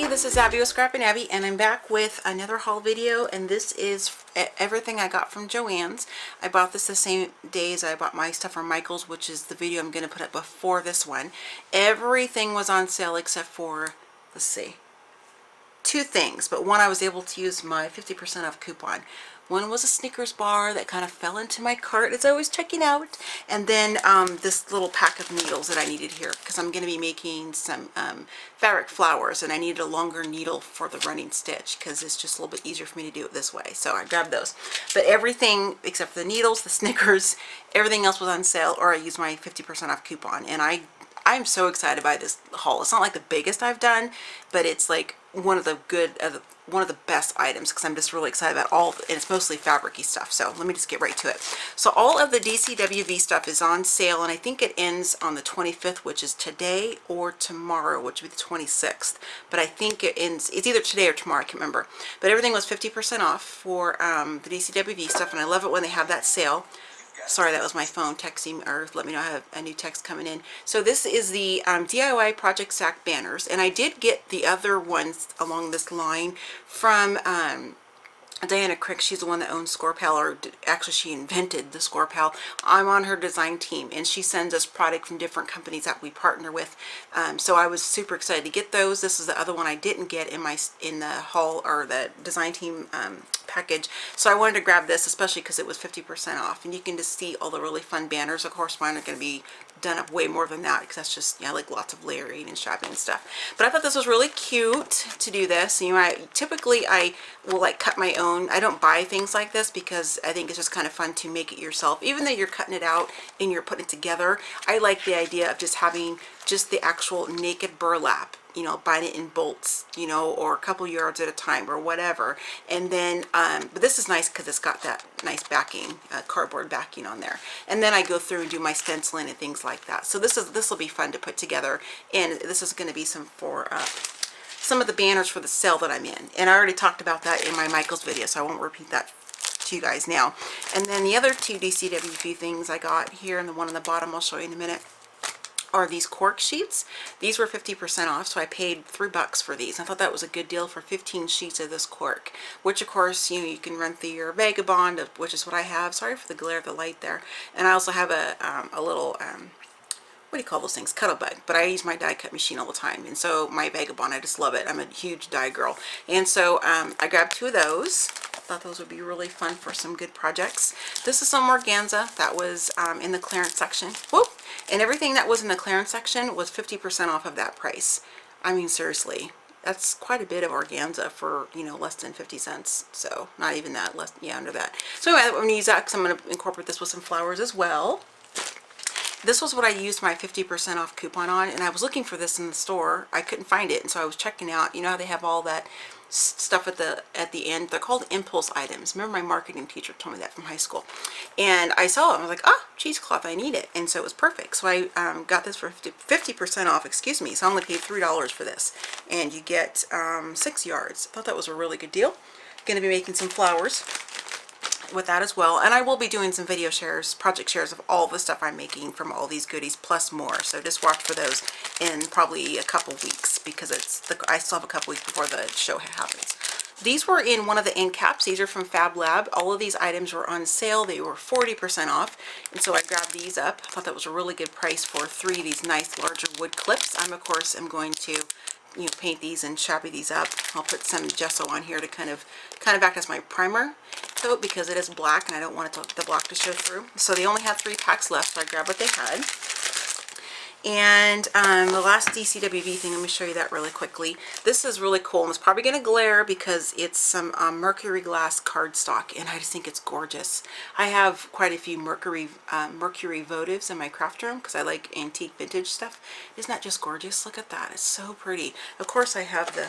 this is Abby with Scrap and Abby, and I'm back with another haul video, and this is everything I got from Joann's. I bought this the same day as I bought my stuff from Michael's, which is the video I'm going to put up before this one. Everything was on sale except for, let's see, two things, but one I was able to use my 50% off coupon. One was a Snickers bar that kind of fell into my cart as I was checking out, and then this little pack of needles that I needed here because I'm going to be making some fabric flowers, and I needed a longer needle for the running stitch because it's just a little bit easier for me to do it this way. So I grabbed those. But everything except for the needles, the Snickers, everything else was on sale, or I used my 50% off coupon, and I'm so excited by this haul. It's not like the biggest I've done, but it's like one of the best items because I'm just really excited about all, and it's mostly fabric-y stuff. So let me just get right to it. So all of the DCWV stuff is on sale, and I think it ends on the 25th, which is today, or tomorrow, which would be the 26th. But I think it ends, it's either today or tomorrow, I can't remember. But everything was 50% off for the DCWV stuff, and I love it when they have that sale. Sorry, that was my phone texting, or let me know I have a new text coming in. So this is the DIY Project Stack banners, and I did get the other ones along this line from Diana Crick. She's the one that owns Scorpal, or actually she invented the Scorpal. I'm on her design team, and she sends us product from different companies that we partner with. So I was super excited to get those. This is the other one I didn't get in the haul, or the design team package. So I wanted to grab this, especially because it was 50% off, and you can just see all the really fun banners. Of course, mine are going to be done up way more than that because that's just, yeah, like lots of layering and strapping and stuff. But I thought this was really cute to do this. You know, typically I will like cut my own. I don't buy things like this because I think it's just kind of fun to make it yourself. Even though you're cutting it out and you're putting it together, I like the idea of just having just the actual naked burlap, you know, bind it in bolts, you know, or a couple yards at a time or whatever. And then, but this is nice because it's got that nice backing, cardboard backing on there. And then I go through and do my stenciling and things like that. So this will be fun to put together. And this is going to be some of the banners for the sale that I'm in. And I already talked about that in my Michael's video, so I won't repeat that to you guys now. And then the other two DCWP things I got here, and the one on the bottom I'll show you in a minute, are these cork sheets. These were 50% off, so I paid $3 for these. I thought that was a good deal for 15 sheets of this cork, which of course, you know, you can run through your Vagabond, which is what I have. Sorry for the glare of the light there. And I also have a little what do you call those things? Cuttlebug. But I use my die cut machine all the time, and so my Vagabond, I just love it. I'm a huge die girl, and so I grabbed two of those. I thought those would be really fun for some good projects. This is some organza that was in the clearance section. Whoop! And everything that was in the clearance section was 50% off of that price. I mean, seriously, that's quite a bit of organza for, you know, less than 50 cents. So not even that, less, yeah, under that. So anyway, I'm going to use that because I'm going to incorporate this with some flowers as well. This was what I used my 50% off coupon on, and I was looking for this in the store. I couldn't find it, and so I was checking out. You know how they have all that stuff at the end? They're called impulse items. Remember, my marketing teacher told me that from high school. And I saw it, and I was like, ah, cheesecloth, I need it. And so it was perfect. So I got this for 50% off, excuse me. So I only paid $3 for this. And you get 6 yards. I thought that was a really good deal. Going to be making some flowers with that as well, and I will be doing some video shares, project shares of all the stuff I'm making from all these goodies plus more. So just watch for those in probably a couple weeks, because I still have a couple weeks before the show happens. These were in one of the end caps. These are from Fab Lab. All of these items were on sale. They were 40% off, and so I grabbed these up. I thought that was a really good price for 3 of these nice larger wood clips. Of course am going to, you know, paint these and shabby these up. I'll put some gesso on here to kind of act as my primer coat, because it is black and I don't want the black to show through. So they only had 3 packs left, so I grabbed what they had. And the last DCWV thing, let me show you that really quickly. This is really cool, and it's probably going to glare because it's some mercury glass cardstock, and I just think it's gorgeous. I have quite a few mercury votives in my craft room because I like antique vintage stuff. Isn't that just gorgeous? Look at that. It's so pretty. Of course, I have the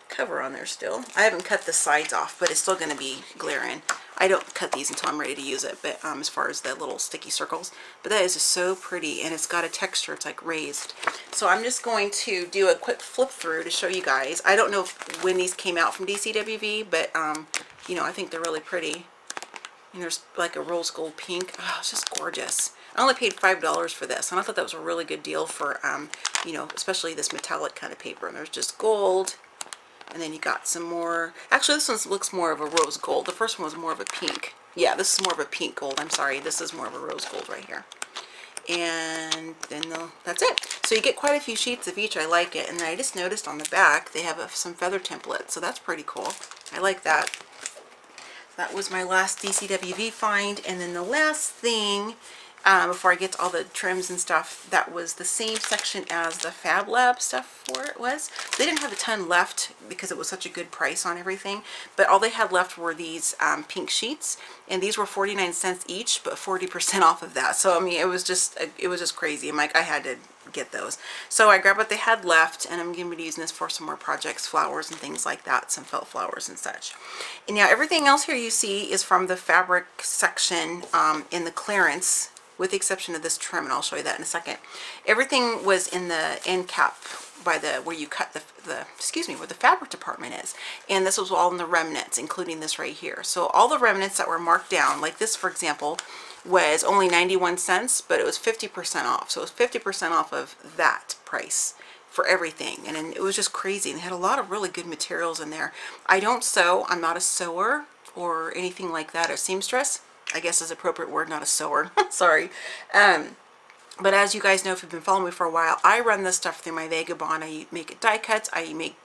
cover on there still. I haven't cut the sides off, but it's still going to be glaring. I don't cut these until I'm ready to use it, but as far as the little sticky circles. But that is just so pretty, and it's got a texture. It's like raised. So I'm just going to do a quick flip through to show you guys. I don't know when these came out from DCWV, but you know, I think they're really pretty. And there's like a rose gold pink. Oh, it's just gorgeous. I only paid $5 for this, and I thought that was a really good deal for, you know, especially this metallic kind of paper. And there's just gold, and then you got some more. Actually, this one looks more of a rose gold. The first one was more of a pink. Yeah, this is more of a pink gold. I'm sorry, this is more of a rose gold right here. And then that's it. So you get quite a few sheets of each. I like it. And then I just noticed on the back they have some feather templates, so that's pretty cool. I like that. That was my last DCWV find. And then the last thing, before I get to all the trims and stuff, that was the same section as the Fab Lab stuff for it was. They didn't have a ton left because it was such a good price on everything, but all they had left were these pink sheets, and these were 49 cents each, but 40% off of that. So I mean, it was just crazy. I'm like, I had to get those. So I grabbed what they had left, and I'm going to be using this for some more projects, flowers and things like that, some felt flowers and such. And now everything else here you see is from the fabric section in the clearance, with the exception of this trim, and I'll show you that in a second. Everything was in the end cap by the where you cut the excuse me, where the fabric department is, and this was all in the remnants, including this right here. So all the remnants that were marked down, like this for example, was only 91 cents, but it was 50% off. So it was 50% off of that price for everything, and it was just crazy. And they had a lot of really good materials in there. I don't sew. I'm not a sewer or anything like that, or seamstress, I guess is appropriate word, not a sewer. Sorry. But as you guys know, if you've been following me for a while, I run this stuff through my Vagabond. I make it die cuts, I make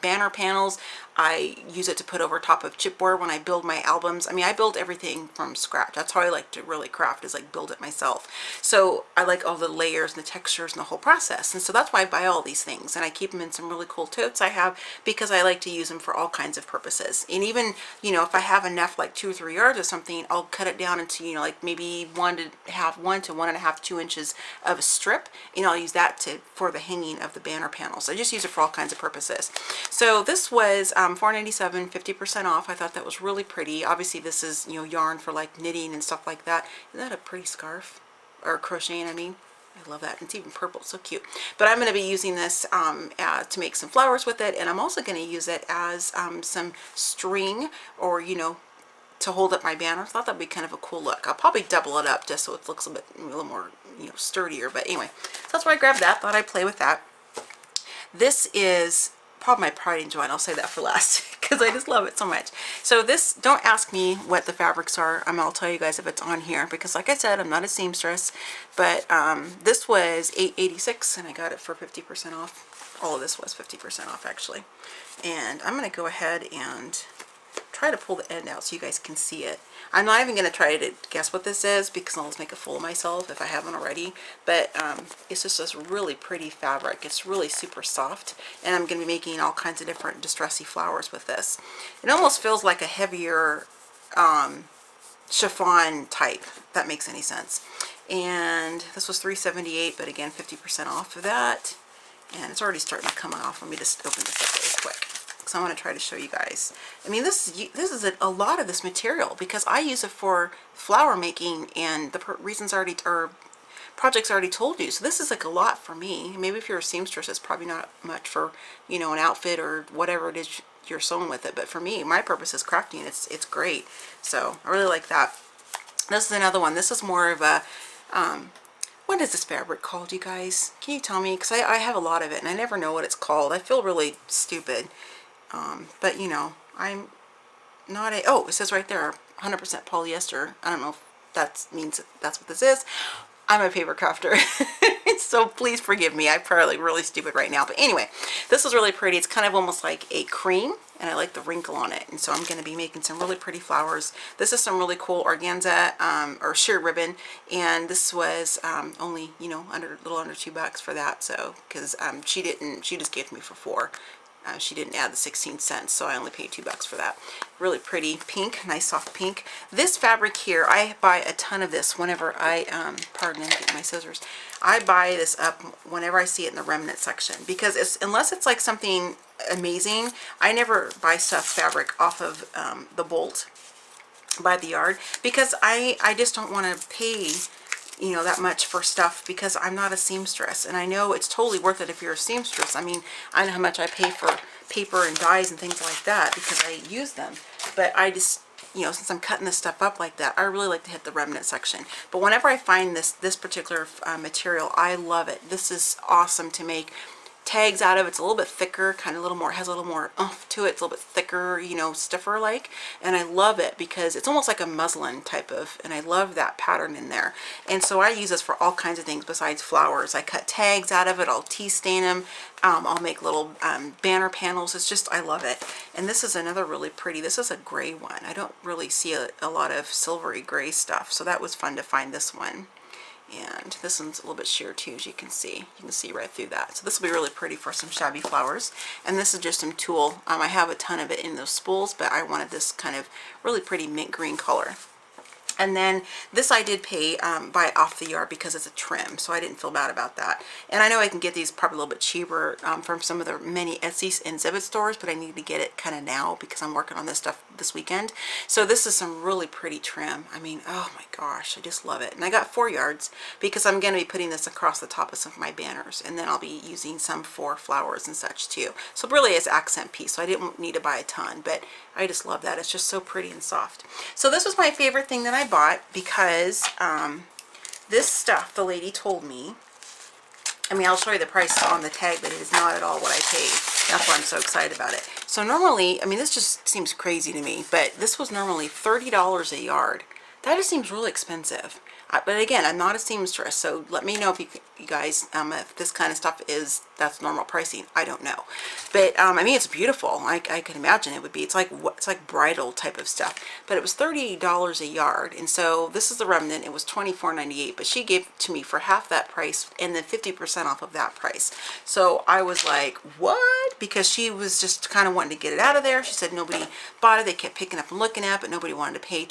banner panels, I use it to put over top of chipboard when I build my albums. I mean, I build everything from scratch. That's how I like to really craft, is like build it myself. So I like all the layers and the textures and the whole process. And so that's why I buy all these things. And I keep them in some really cool totes I have, because I like to use them for all kinds of purposes. And even, you know, if I have enough, like 2 or 3 yards or something, I'll cut it down into, you know, like maybe 1 to 1.5, 2 inches of a strip, and I'll use that for the hanging of the banner panels. I just use it for all kinds of purposes. So this was $4.97, 50% off. I thought that was really pretty. Obviously this is, you know, yarn for like knitting and stuff like that. Isn't that a pretty scarf? Or crocheting, I mean. I love that. It's even purple. It's so cute. But I'm going to be using this to make some flowers with it, and I'm also going to use it as some string, or, you know, to hold up my banner. I thought that'd be kind of a cool look. I'll probably double it up just so it looks a little more, you know, sturdier. But anyway, so that's why I grabbed that. Thought I'd play with that. This is probably my pride and joy, and I'll say that for last because I just love it so much. So this, don't ask me what the fabrics are. I'll tell you guys if it's on here, because like I said, I'm not a seamstress. But this was $8.86, and I got it for 50% off. All of this was 50% off actually. And I'm going to go ahead and try to pull the end out so you guys can see it. I'm not even going to try to guess what this is, because I'll just make a fool of myself if I haven't already. But it's just this really pretty fabric. It's really super soft, and I'm going to be making all kinds of different distressy flowers with this. It almost feels like a heavier chiffon type, if that makes any sense. And this was $3.78, but again 50% off of that. And it's already starting to come off. Let me just open this up really quick, because I want to try to show you guys. I mean, this is a lot of this material, because I use it for flower making, and the reasons already, or projects already told you. So this is like a lot for me. Maybe if you're a seamstress, it's probably not much for, you know, an outfit or whatever it is you're sewing with it. But for me, my purpose is crafting. It's great. So I really like that. This is another one. This is more of a what is this fabric called, you guys? Can you tell me? Because I have a lot of it, and I never know what it's called. I feel really stupid. But, you know, I'm not a... Oh, it says right there, 100% polyester. I don't know if that means that's what this is. I'm a paper crafter. So please forgive me. I'm probably really stupid right now. But anyway, this is really pretty. It's kind of almost like a cream, and I like the wrinkle on it. And so I'm going to be making some really pretty flowers. This is some really cool organza or sheer ribbon, and this was only, you know, a little under $2 for that. So because she just gave it to me for $4. She didn't add the 16 cents, so I only paid $2 for that. Really pretty pink, nice soft pink. This fabric here, I buy a ton of this whenever I, pardon me, get my scissors. I buy this up whenever I see it in the remnant section, because unless it's like something amazing, I never buy stuff fabric off of the bolt by the yard, because I just don't want to pay, you know, that much for stuff, because I'm not a seamstress, and I know it's totally worth it if you're a seamstress. I mean, I know how much I pay for paper and dyes and things like that because I use them, but I just, you know, since I'm cutting this stuff up like that, I really like to hit the remnant section. But whenever I find this particular material, I love it. This is awesome to make tags out of. It's a little bit thicker, kind of a little more, has a little more oomph to it. It's a little bit thicker, you know, stiffer like, and I love it because it's almost like a muslin type of, and I love that pattern in there. And so I use this for all kinds of things besides flowers. I cut tags out of it, I'll tea stain them, I'll make little banner panels. It's just, I love it. And this is another really pretty, this is a gray one. I don't really see a lot of silvery gray stuff, so that was fun to find this one. And this one's a little bit sheer too, as you can see. You can see right through that. So this will be really pretty for some shabby flowers. And this is just some tulle. I have a ton of it in those spools, but I wanted this kind of really pretty mint green color. And then this I did pay buy off the yard because it's a trim, so I didn't feel bad about that. And I know I can get these probably a little bit cheaper from some of the many Etsy and Zibbet stores, but I need to get it kind of now because I'm working on this stuff this weekend. So this is some really pretty trim. I mean, oh my gosh, I just love it. And I got 4 yards because I'm going to be putting this across the top of some of my banners, and then I'll be using some for flowers and such too. So really it's accent piece, so I didn't need to buy a ton, but I just love that. It's just so pretty and soft. So this was my favorite thing that I bought because this stuff, the lady told me, I mean, I'll show you the price on the tag, but it is not at all what I paid. That's why I'm so excited about it. So normally, I mean, this just seems crazy to me, but this was normally $30 a yard. That just seems really expensive. But again, I'm not a seamstress, so let me know if you guys, if this kind of stuff that's normal pricing. I don't know. But I mean, it's beautiful. I can imagine it would be. It's like bridal type of stuff. But it was $30 a yard, and so this is the remnant. It was $24.98, but she gave it to me for half that price and then 50% off of that price. So I was like, what? Because she was just kind of wanting to get it out of there. She said nobody bought it. They kept picking up and looking at it, but nobody wanted to pay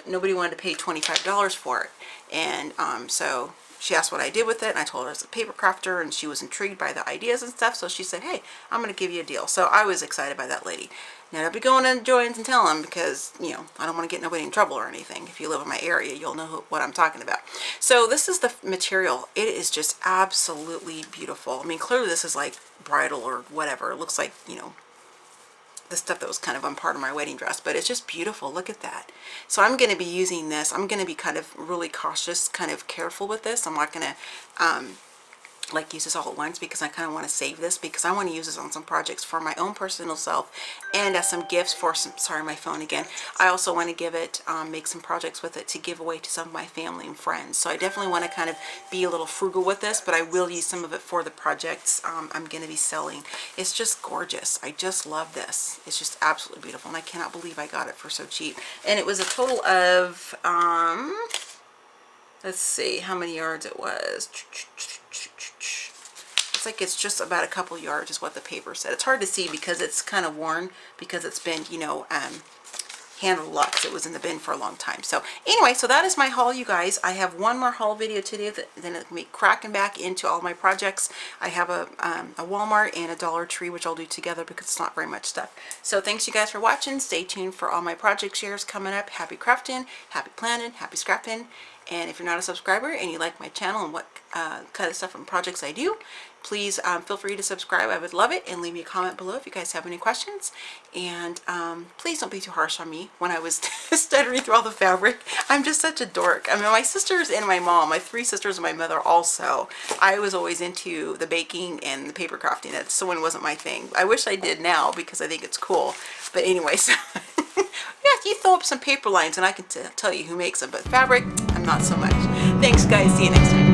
nobody wanted to pay $25 for it. And so she asked what I did with it, and I told her it's a paper crafter, and she was intrigued by the ideas and stuff, so she said, hey, I'm going to give you a deal. So I was excited by that lady. Now, don't be going to Joann's and telling them because, you know, I don't want to get nobody in trouble or anything. If you live in my area, you'll know what I'm talking about. So this is the material. It is just absolutely beautiful. I mean, clearly this is like bridal or whatever. It looks like, you know, the stuff that was kind of on part of my wedding dress, but it's just beautiful. Look at that. So I'm going to be using this. I'm going to be kind of really cautious, kind of careful with this. I'm not going to like use this all at once because I kind of want to save this because I want to use this on some projects for my own personal self and as some gifts for some, sorry, my phone again. I also want to give it, make some projects with it to give away to some of my family and friends. So I definitely want to kind of be a little frugal with this, but I will use some of it for the projects I'm going to be selling. It's just gorgeous. I just love this. It's just absolutely beautiful, and I cannot believe I got it for so cheap. And it was a total of, let's see how many yards it was. Looks like it's just about a couple yards is what the paper said. It's hard to see because it's kind of worn because it's been, you know, handled a lot because it was in the bin for a long time. So anyway, so that is my haul, you guys. I have one more haul video today, then it'll be cracking back into all my projects. I have a Walmart and a Dollar Tree, which I'll do together because it's not very much stuff. So thanks you guys for watching. Stay tuned for all my project shares coming up. Happy crafting, happy planning, happy scrapping. And if you're not a subscriber and you like my channel and what kind of stuff and projects I do, please feel free to subscribe. I would love it, and leave me a comment below if you guys have any questions. And please don't be too harsh on me when I was stuttering through all the fabric. I'm just such a dork. I mean, my sisters and my mom, my 3 sisters and my mother also, I was always into the baking and the paper crafting. That sewing wasn't my thing. I wish I did now because I think it's cool. But anyway, so yeah, you throw up some paper lines and I can tell you who makes them. But fabric, I'm not so much. Thanks, guys. See you next time.